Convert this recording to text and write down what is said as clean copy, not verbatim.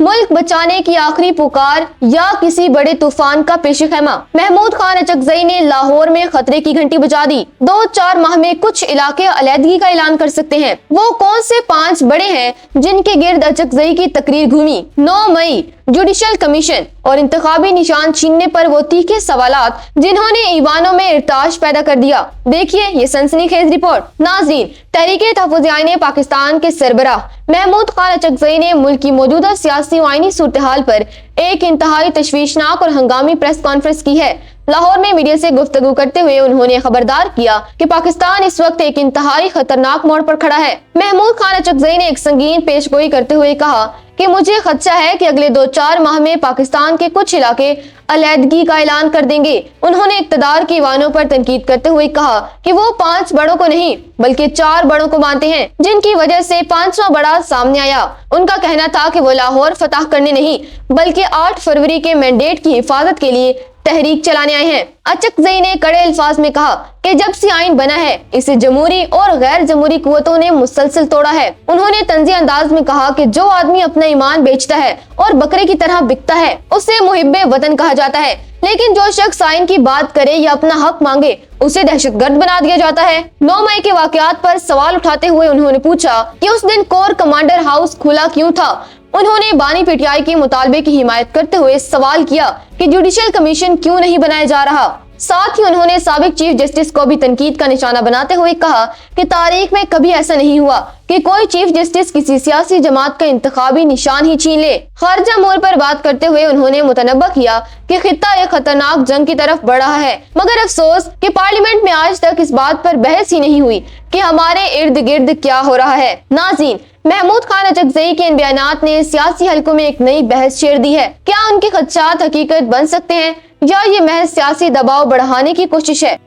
मुल्क बचाने की आखिरी पुकार या किसी बड़े तूफान का पेश खैमा। महमूद खान अचकजई ने लाहौर में खतरे की घंटी बजा दी। 2-4 माह में कुछ इलाके अलहदगी का ऐलान कर सकते हैं। वो कौन से 5 बड़े हैं जिनके गिर्द अचकजई की तकरीर घूमी। 9 मई जुडिशल कमीशन और इंतखाबी निशान छीनने पर वो तीखे सवालात जिन्होंने ईवानों में इर्ताश पैदा कर दिया। देखिए ये सनसनीखेज रिपोर्ट। नाज़रीन, तहरीके तहफ़्फ़ुज़ आईन पाकिस्तान के सरबराह महमूद खान अचकजई ने मुल्क की मौजूदा सियासी व आईनी सूरत हाल पर एक इंतहाई तशवीशनाक और हंगामी प्रेस कॉन्फ्रेंस की है। लाहौर में मीडिया से गुफ्तगू करते हुए उन्होंने खबरदार किया कि पाकिस्तान इस वक्त एक इंतहाई खतरनाक मोड़ पर खड़ा है। महमूद खान अचकजई ने एक संगीन पेशगोई करते हुए कहा कि मुझे खदशा है कि अगले 2-4 माह में पाकिस्तान के कुछ इलाके अलहदगी का ऐलान कर देंगे। उन्होंने इक़्तिदार के ईवानों पर तनकीद करते हुए कहा कि वो 5 बड़ों को नहीं बल्कि 4 बड़ों को मानते हैं, जिनकी वजह से 5वां बड़ा सामने आया। उनका कहना था कि वो लाहौर फतह करने नहीं बल्कि 8 फरवरी के मैंडेट की हिफाजत के लिए तहरीक चलाने आए हैं। अचकजई ने कड़े अल्फाज में कहा कि जब से आइन बना है इसे जमहूरी और गैर जमहूरी कुव्वतों ने मुसलसल तोड़ा है। उन्होंने तंज़ी अंदाज में कहा कि जो आदमी अपना ईमान बेचता है और बकरे की तरह बिकता है उसे मुहिब्बे वतन कहा जाता है, लेकिन जो शख्स आइन की बात करे या अपना हक मांगे उसे दहशतगर्द बना दिया जाता है। 9 मई के वाकयात पर सवाल उठाते हुए उन्होंने पूछा कि उस दिन कोर कमांडर हाउस खुला क्यों था। उन्होंने बानी पीटीआई के मुतालबे की हिमायत करते हुए सवाल किया कि जुडिशल कमीशन क्यों नहीं बनाया जा रहा। साथ ही उन्होंने साबिक चीफ जस्टिस को भी तनकीद का निशाना बनाते हुए कहा कि तारीख में कभी ऐसा नहीं हुआ कि कोई चीफ जस्टिस किसी सियासी जमात का इंतखाबी निशान ही छीन ले। खारजा मोड़ पर बात करते हुए उन्होंने मुतनब्बा किया कि खित्ता एक खतरनाक जंग की तरफ बढ़ रहा है, मगर अफसोस कि पार्लियामेंट में आज तक इस बात पर बहस ही नहीं हुई कि हमारे इर्द गिर्द क्या हो रहा है। नाज़रीन, महमूद खान अचकजई के इन बयानात ने सियासी हलकों में एक नई बहस छेड़ दी है। क्या उनके खदशात हकीकत बन सकते हैं या ये महज सियासी दबाव बढ़ाने की कोशिश है?